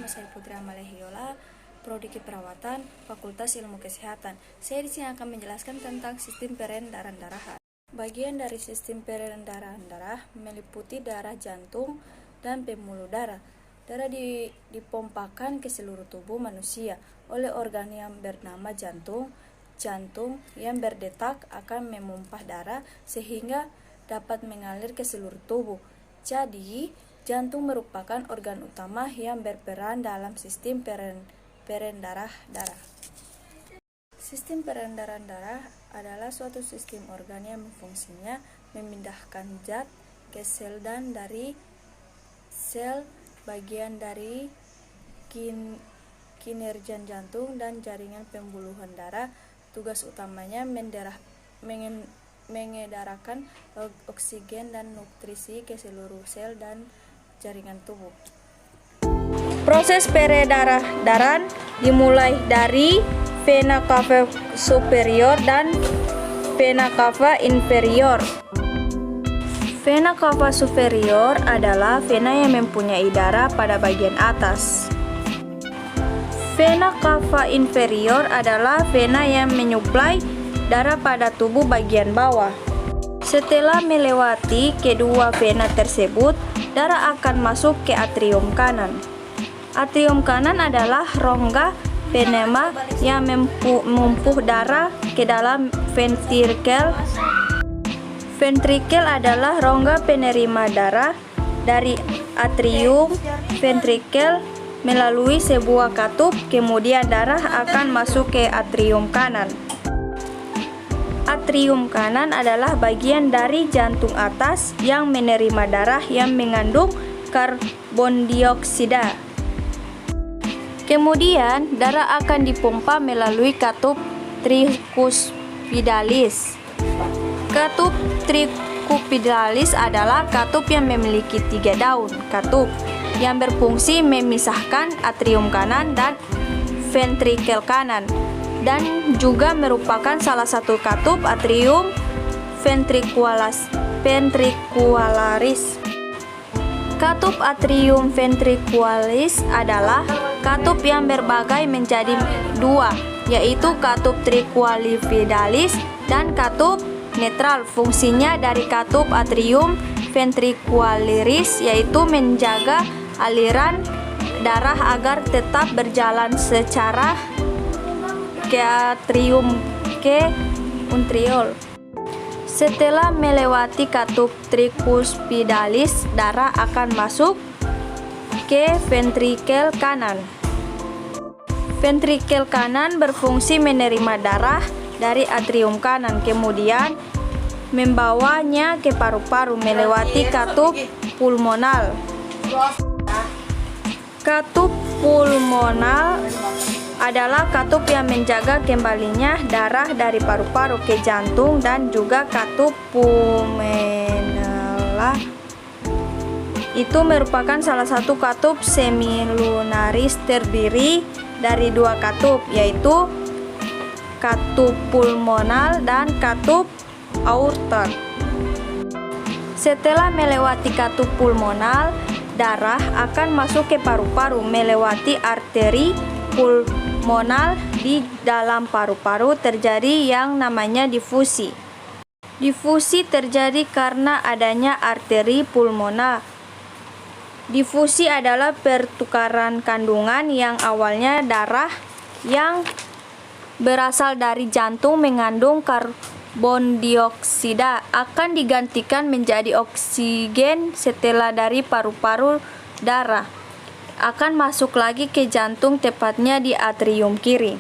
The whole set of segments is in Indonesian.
saya Putri Amalehiola, Prodi Keperawatan, Fakultas Ilmu Kesehatan. Saya di sini akan menjelaskan tentang sistem peredaran darah. Bagian dari sistem peredaran darah meliputi darah jantung dan pembuluh darah. Darah dipompakan ke seluruh tubuh manusia oleh organ yang bernama jantung. Jantung yang berdetak akan memumpah darah sehingga dapat mengalir ke seluruh tubuh. Jadi, jantung merupakan organ utama yang berperan dalam sistem peredaran darah. Sistem peredaran darah adalah suatu sistem organ yang fungsinya memindahkan zat ke sel dan dari sel bagian dari kinerja jantung dan jaringan pembuluhan darah. Tugas utamanya mengedarkan oksigen dan nutrisi ke seluruh sel dan jaringan tubuh. Proses peredaran dimulai dari vena cava superior dan vena cava inferior. Vena cava superior adalah vena yang mempunyai darah pada bagian atas. Vena cava inferior adalah vena yang menyuplai darah pada tubuh bagian bawah. Setelah melewati kedua vena tersebut, darah akan masuk ke atrium kanan. Atrium kanan adalah rongga pneuma yang memumpuh darah ke dalam ventrikel. Ventrikel adalah rongga penerima darah dari atrium ventrikel melalui sebuah katup, kemudian darah akan masuk ke atrium kanan. Atrium kanan adalah bagian dari jantung atas yang menerima darah yang mengandung karbon dioksida. Kemudian darah akan dipompa melalui katup tricuspidalis. Katup tricuspidalis adalah katup yang memiliki 3 daun katup yang berfungsi memisahkan atrium kanan dan ventrikel kanan, dan juga merupakan salah satu katup atrium ventricularis. Katup atrium ventricularis adalah katup yang berbagi menjadi 2, yaitu katup tricuspidalis dan katup netral. Fungsinya dari katup atrium ventricularis yaitu menjaga aliran darah agar tetap berjalan secara ke atrium ke ventriol. Setelah melewati katup tricuspidalis, darah akan masuk ke ventrikel kanan. Ventrikel kanan berfungsi menerima darah dari atrium kanan, kemudian membawanya ke paru-paru melewati katup pulmonal. Katup pulmonal adalah katup yang menjaga kembalinya darah dari paru-paru ke jantung, dan juga katup pulmonal itu merupakan salah satu katup semilunaris terdiri dari 2 katup, yaitu katup pulmonal dan katup aorta. Setelah melewati katup pulmonal, darah akan masuk ke paru-paru melewati arteri pulmonal. Di dalam paru-paru terjadi yang namanya difusi. Difusi terjadi karena adanya arteri pulmonal. Difusi adalah pertukaran kandungan yang awalnya darah yang berasal dari jantung mengandung karbon dioksida akan digantikan menjadi oksigen. Setelah dari paru-paru, darah akan masuk lagi ke jantung, tepatnya di atrium kiri.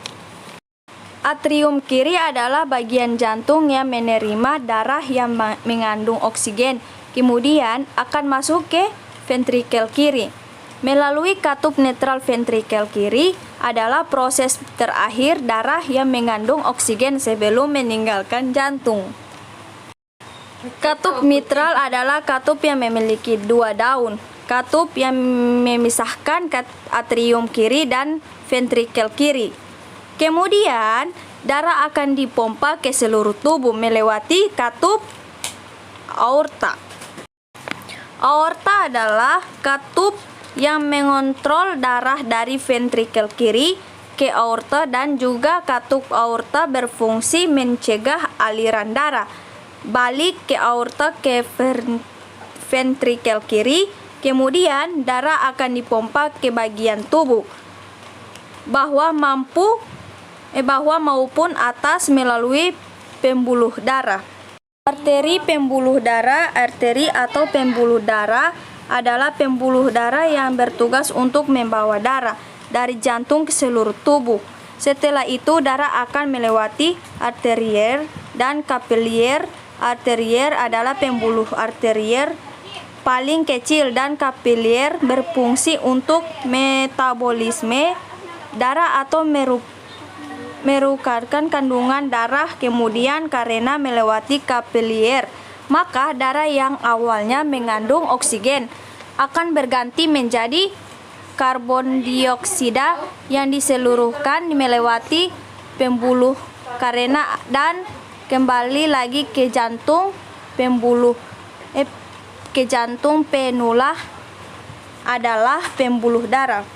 Atrium kiri adalah bagian jantung yang menerima darah yang mengandung oksigen, kemudian akan masuk ke ventrikel kiri. Melalui katup netral ventrikel kiri adalah proses terakhir darah yang mengandung oksigen sebelum meninggalkan jantung. Katup mitral adalah katup yang memiliki 2 daun katup yang memisahkan atrium kiri dan ventrikel kiri. Kemudian darah akan dipompa ke seluruh tubuh melewati katup aorta. Aorta adalah katup yang mengontrol darah dari ventrikel kiri ke aorta, dan juga katup aorta berfungsi mencegah aliran darah balik ke aorta ke ventrikel kiri. Kemudian darah akan dipompa ke bagian tubuh bawah maupun atas melalui pembuluh darah. Arteri pembuluh darah. Arteri atau pembuluh darah adalah pembuluh darah yang bertugas untuk membawa darah dari jantung ke seluruh tubuh. Setelah itu darah akan melewati arterier dan kapilier. Arterier adalah pembuluh arterier paling kecil dan kapilier berfungsi untuk metabolisme darah atau merukarkan kandungan darah. Kemudian karena melewati kapilier, maka darah yang awalnya mengandung oksigen akan berganti menjadi karbon dioksida yang diseluruhkan melewati pembuluh karena dan kembali lagi ke jantung. Penula adalah pembuluh darah.